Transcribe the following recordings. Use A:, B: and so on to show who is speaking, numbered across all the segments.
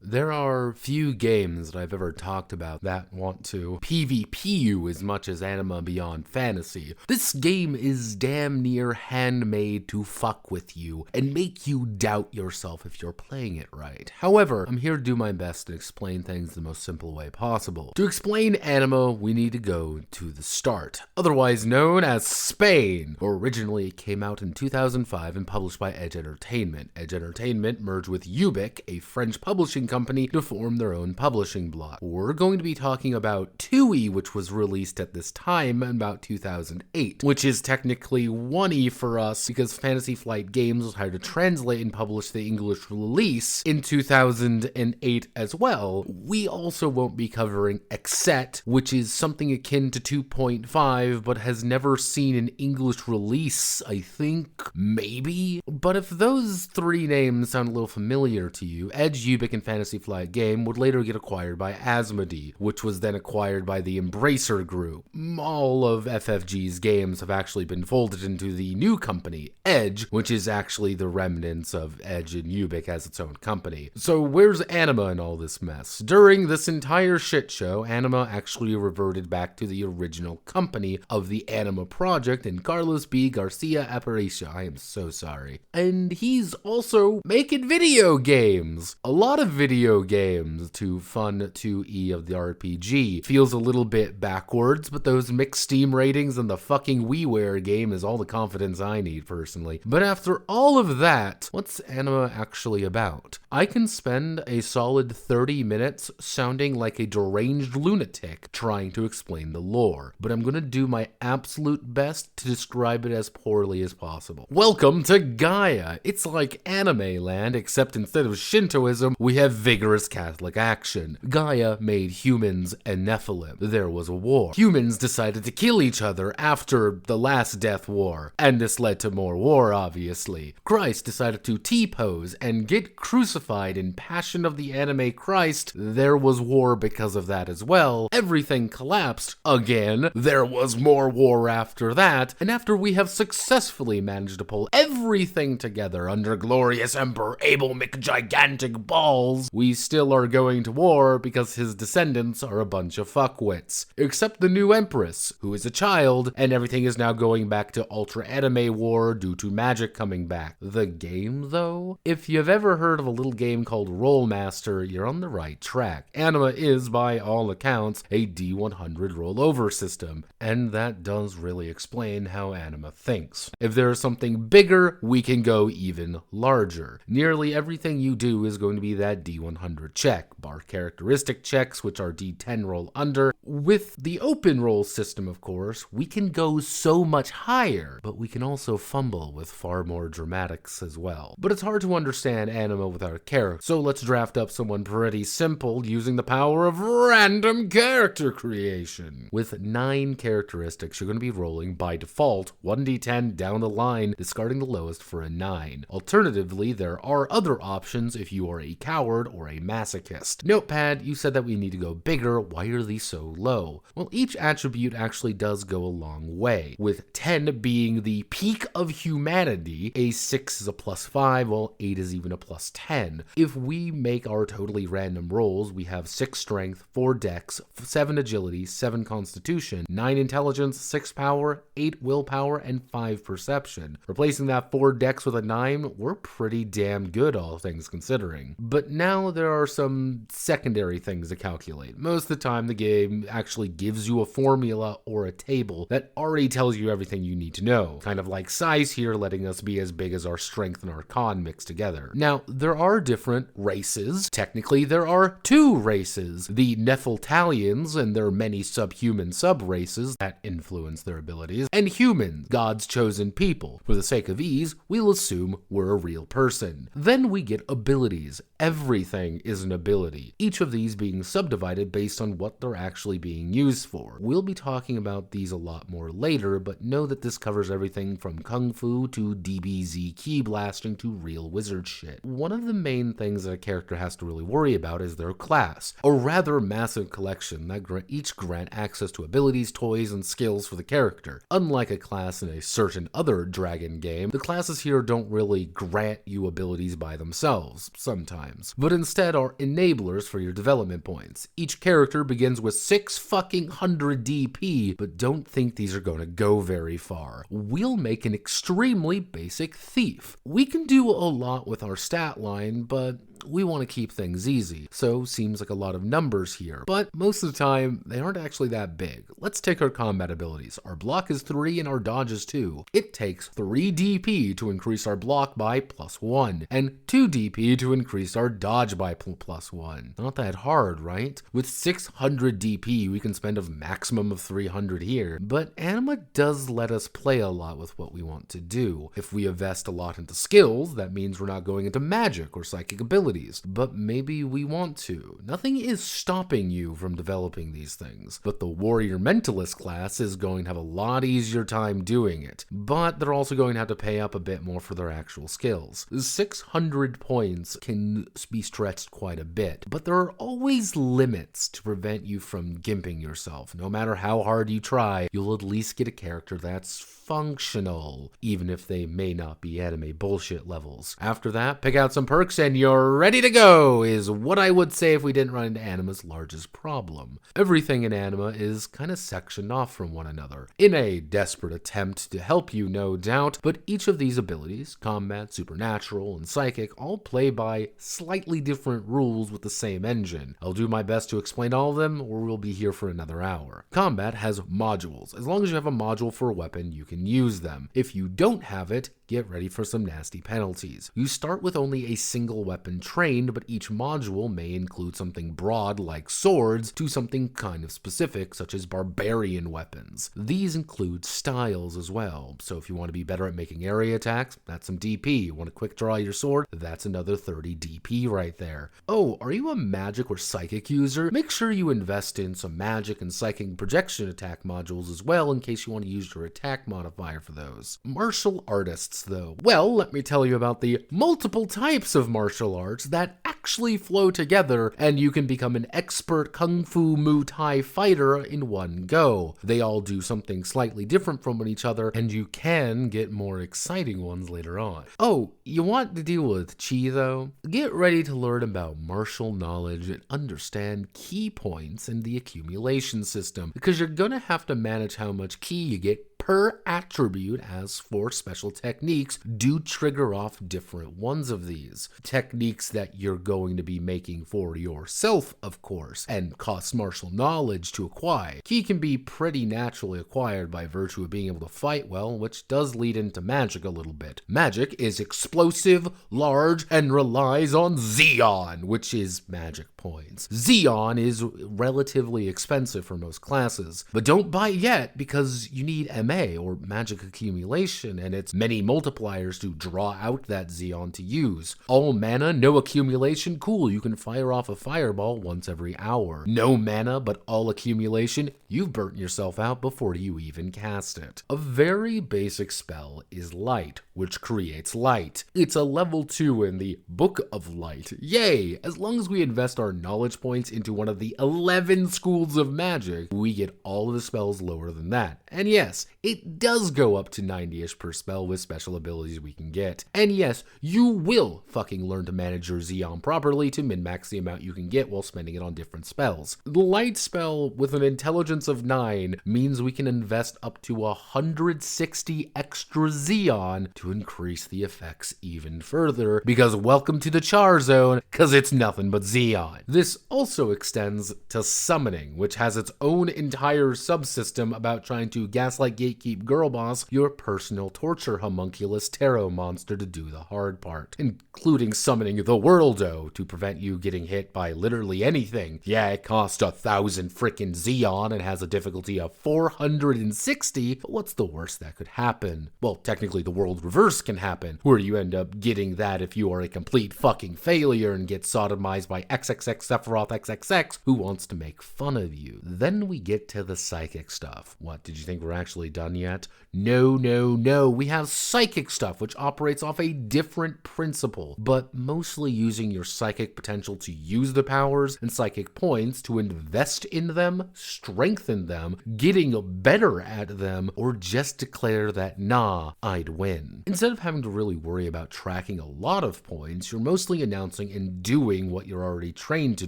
A: There are few games that I've ever talked about that want to PvP you as much as Anima Beyond Fantasy. This game is damn near handmade to fuck with you and make you doubt yourself if you're playing it right. However, I'm here to do my best to explain things the most simple way possible. To explain Anima, we need to go to the start, otherwise known as Spain. Originally, it came out in 2005 and published by Edge Entertainment. Edge Entertainment merged with Ubic, a French publishing company, to form their own publishing block. We're going to be talking about 2E, which was released at this time in about 2008, which is technically 1E for us because Fantasy Flight Games was hired to translate and publish the English release in 2008 as well. We also won't be covering Exet, which is something akin to 2.5 but has never seen an English release, I think, maybe? But if those three names sound a little familiar to you, Edge, Ubic, and Fantasy Flight Game would later get acquired by Asmodee, which was then acquired by the Embracer Group. All of FFG's games have actually been folded into the new company, Edge, which is actually the remnants of Edge and Ubic as its own company. So where's Anima in all this mess? During this entire shit show, Anima actually reverted back to the original company of the Anima project and Carlos B. Garcia Aparicio. I am so sorry. And he's also making video games. A lot of video games to fund 2E of the RPG. Feels a little bit backwards, but those mixed Steam ratings and the fucking WiiWare game is all the confidence I need personally. But after all of that, what's Anima actually about? I can spend a solid 30 minutes sounding like a deranged lunatic trying to explain the lore, but I'm gonna do my absolute best to describe it as poorly as possible. Welcome to Gaia! It's like anime land, except instead of Shintoism, we have vigorous Catholic action. Gaia made humans and Nephilim. There was a war. Humans decided to kill each other after the last death war, and this led to more war, obviously. Christ decided to T-pose and get crucified in Passion of the Anime Christ. There was war because of that as well. Everything collapsed again. There was more war after that, and after we have successfully managed to pull everything together under glorious Emperor Abel McGigantic Balls, we still are going to war because his descendants are a bunch of fuckwits. Except the new Empress, who is a child, and everything is now going back to Ultra Anime War due to magic coming back. The game, though? If you've ever heard of a little game called Rollmaster, you're on the right track. Anima is, by all accounts, a D100 rollover system, and that does really explain how Anima thinks. If there is something bigger, we can go even larger. Nearly everything you do is going to be that D100 check, bar characteristic checks, which are D10 roll under. With the open roll system, of course, we can go so much higher, but we can also fumble with far more dramatics as well. But it's hard to understand Anima without a character, so let's draft up someone pretty simple using the power of random character creation. With 9 characteristics, you're going to be rolling by default 1d10 down the line, discarding the lowest for a 9. Alternatively, there are other options if you are a coward or a masochist. Notepad, you said that we need to go bigger. Why are these so low? Well, each attribute actually does go a long way, with 10 being the peak of humanity. A 6 is a +5, while 8 is even a +10. If we make our totally random rolls, we have 6 strength, 4 dex, 7 agility, 7 constitution, 9 intelligence, 6 power, 8 willpower, and 5 perception. Replacing that 4 dex with a 9, we're pretty damn good, all things considering. But now there are some secondary things to calculate. Most of the time, the game actually gives you a formula or a table that already tells you everything you need to know. Kind of like size here, letting us be as big as our strength and our con mixed together. Now, there are different races. Technically, there are 2 races. The Nephiltalians and their many subhuman sub-races that influence their abilities, and humans, God's chosen people. For the sake of ease, we'll assume we're a real person. Then we get abilities. Everything is an ability, each of these being subdivided based on what they're actually actually being used for. We'll be talking about these a lot more later, but know that this covers everything from Kung Fu to DBZ key blasting to real wizard shit. One of the main things that a character has to really worry about is their class, a rather massive collection that each grant access to abilities, toys, and skills for the character. Unlike a class in a certain other Dragon game, the classes here don't really grant you abilities by themselves, sometimes, but instead are enablers for your development points. Each character begins with 600 DP, but don't think these are going to go very far. We'll make an extremely basic thief. We can do a lot with our stat line, but we want to keep things easy, so seems like a lot of numbers here, but most of the time they aren't actually that big. Let's take our combat abilities. Our block is 3 and our dodge is 2. It takes 3 DP to increase our block by +1, and 2 DP to increase our dodge by +1. Not that hard, right? With 600 DP we can spend a maximum of 300 here, but Anima does let us play a lot with what we want to do. If we invest a lot into skills, that means we're not going into magic or psychic abilities, but maybe we want to. Nothing is stopping you from developing these things, but the Warrior Mentalist class is going to have a lot easier time doing it, but they're also going to have to pay up a bit more for their actual skills. 600 points can be stretched quite a bit, but there are always limits to prevent you from gimping yourself. No matter how hard you try, you'll at least get a character that's functional, even if they may not be anime bullshit levels. After that, pick out some perks and you're ready to go, is what I would say if we didn't run into Anima's largest problem. Everything in Anima is kind of sectioned off from one another, in a desperate attempt to help you, no doubt, but each of these abilities, combat, supernatural, and psychic, all play by slightly different rules with the same engine. I'll do my best to explain all of them, or we'll be here for another hour. Combat has modules. As long as you have a module for a weapon, you can use them. If you don't have it, get ready for some nasty penalties. You start with only a single weapon trained, but each module may include something broad like swords to something kind of specific such as barbarian weapons. These include styles as well, so if you want to be better at making area attacks, that's some DP. You want to quick draw your sword, that's another 30 DP right there. Oh, are you a magic or psychic user? Make sure you invest in some magic and psychic projection attack modules as well in case you want to use your attack modifier for those. Martial artists though. Well, let me tell you about the multiple types of martial arts that actually flow together, and you can become an expert Kung Fu Muay Thai fighter in one go. They all do something slightly different from each other, and you can get more exciting ones later on. Oh, you want to deal with Chi though? Get ready to learn about martial knowledge and understand key points in the accumulation system, because you're gonna have to manage how much ki you get per attribute, as for special techniques do trigger off different ones of these. Techniques that you're going to be making for yourself, of course, and cost martial knowledge to acquire. Ki can be pretty naturally acquired by virtue of being able to fight well, which does lead into magic a little bit. Magic is explosive, large, and relies on Zeon, which is magic points. Zeon is relatively expensive for most classes, but don't buy it yet because you need MA or magic accumulation, and it's many multipliers to draw out that Zeon to use. All mana, no accumulation, cool, you can fire off a fireball once every hour. No mana, but all accumulation, you've burnt yourself out before you even cast it. A very basic spell is Light, which creates light. It's a level 2 in the Book of Light. Yay! As long as we invest our knowledge points into one of the 11 schools of magic, we get all of the spells lower than that. And yes, it does go up to 90-ish per spell with special abilities we can get. And yes, you will fucking learn to manage your Zeon properly to min-max the amount you can get while spending it on different spells. The light spell with an intelligence of 9 means we can invest up to 160 extra Zeon to increase the effects even further, because welcome to the Char Zone, cause it's nothing but Zeon. This also extends to summoning, which has its own entire subsystem about trying to gaslight get gatekeep girl boss, your personal torture homunculus tarot monster to do the hard part, including summoning the Worldo to prevent you getting hit by literally anything. Yeah, it costs 1,000 frickin' Xeon and has a difficulty of 460, but what's the worst that could happen? Well, technically the world reverse can happen, where you end up getting that if you are a complete fucking failure and get sodomized by XXX Sephiroth XXX, who wants to make fun of you. Then we get to the psychic stuff. What, did you think we're actually done yet? No, no, no. We have psychic stuff, which operates off a different principle, but mostly using your psychic potential to use the powers and psychic points to invest in them, strengthen them, getting better at them, or just declare that, nah, I'd win. Instead of having to really worry about tracking a lot of points, you're mostly announcing and doing what you're already trained to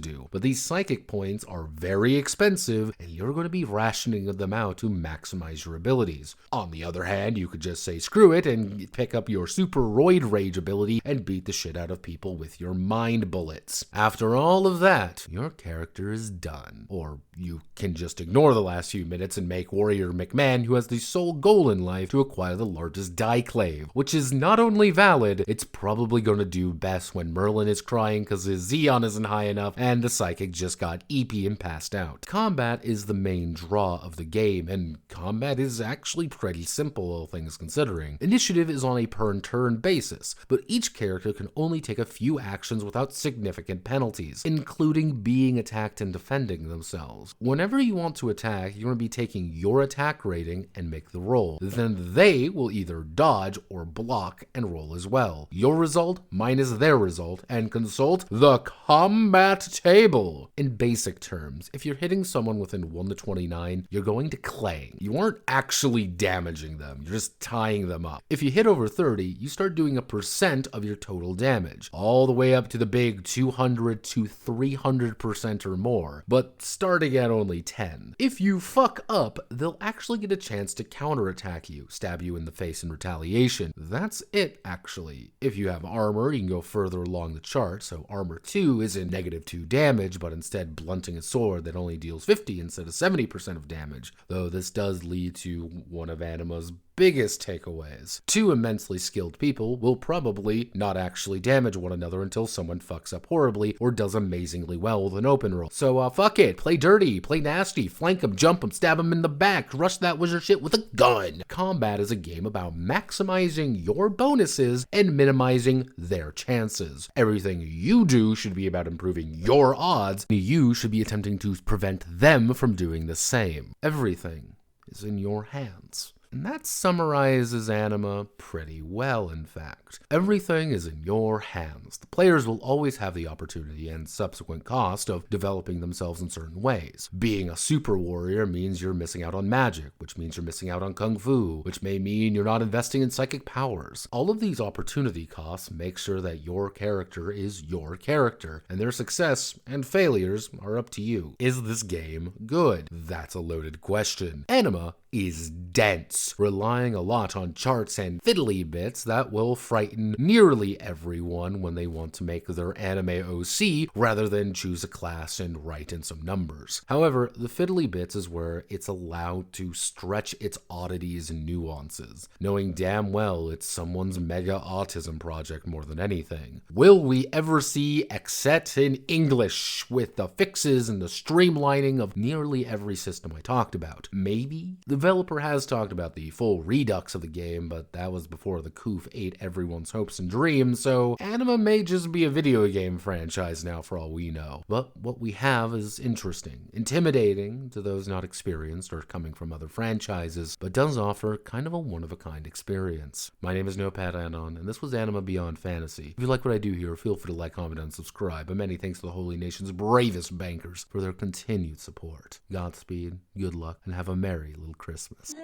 A: do. But these psychic points are very expensive, and you're going to be rationing them out to maximize your abilities. On the other hand, you could just say screw it and pick up your super roid rage ability and beat the shit out of people with your mind bullets. After all of that, your character is done. Or you can just ignore the last few minutes and make Warrior McMahon, who has the sole goal in life to acquire the largest Diclave, which is not only valid, it's probably going to do best when Merlin is crying because his Xeon isn't high enough and the psychic just got EP and passed out. Combat is the main draw of the game, and combat is actually pretty simple, all things considering. Initiative is on a turn basis, but each character can only take a few actions without significant penalties, including being attacked and defending themselves. Whenever you want to attack, you're going to be taking your attack rating and make the roll. Then they will either dodge or block and roll as well. Your result minus their result, and consult the combat table. In basic terms, if you're hitting someone within 1 to 29, you're going to clang. You aren't actually damaging them, you're just tying them up. If you hit over 30, you start doing a percent of your total damage, all the way up to the big 200 to 300% or more, but starting at only 10. If you fuck up, they'll actually get a chance to counterattack you, stab you in the face in retaliation. That's it, actually. If you have armor, you can go further along the chart, so armor 2 isn't -2 damage, but instead blunting a sword that only deals 50 instead of 70% of damage, though this does lead to one of Anima's biggest takeaways. Two immensely skilled people will probably not actually damage one another until someone fucks up horribly or does amazingly well with an open roll. So fuck it, play dirty, play nasty, flank them, jump them, stab them in the back, rush that wizard shit with a gun. Combat is a game about maximizing your bonuses and minimizing their chances. Everything you do should be about improving your odds, and you should be attempting to prevent them from doing the same. Everything is in your hands. And that summarizes Anima pretty well, in fact. Everything is in your hands. The players will always have the opportunity and subsequent cost of developing themselves in certain ways. Being a super warrior means you're missing out on magic, which means you're missing out on kung fu, which may mean you're not investing in psychic powers. All of these opportunity costs make sure that your character is your character, and their success and failures are up to you. Is this game good? That's a loaded question. Anima is dense, relying a lot on charts and fiddly bits that will frighten nearly everyone when they want to make their anime OC rather than choose a class and write in some numbers. However, the fiddly bits is where it's allowed to stretch its oddities and nuances, knowing damn well it's someone's mega autism project more than anything. Will we ever see Exet in English with the fixes and the streamlining of nearly every system I talked about? Maybe? The developer has talked about the full redux of the game, but that was before the Coof ate everyone's hopes and dreams, so Anima may just be a video game franchise now for all we know. But what we have is interesting, intimidating to those not experienced or coming from other franchises, but does offer kind of a one-of-a-kind experience. My name is Notepad, and this was Anima Beyond Fantasy. If you like what I do here, feel free to like, comment, and subscribe, and many thanks to the Holy Nation's bravest bankers for their continued support. Godspeed, good luck, and have a merry little Christmas.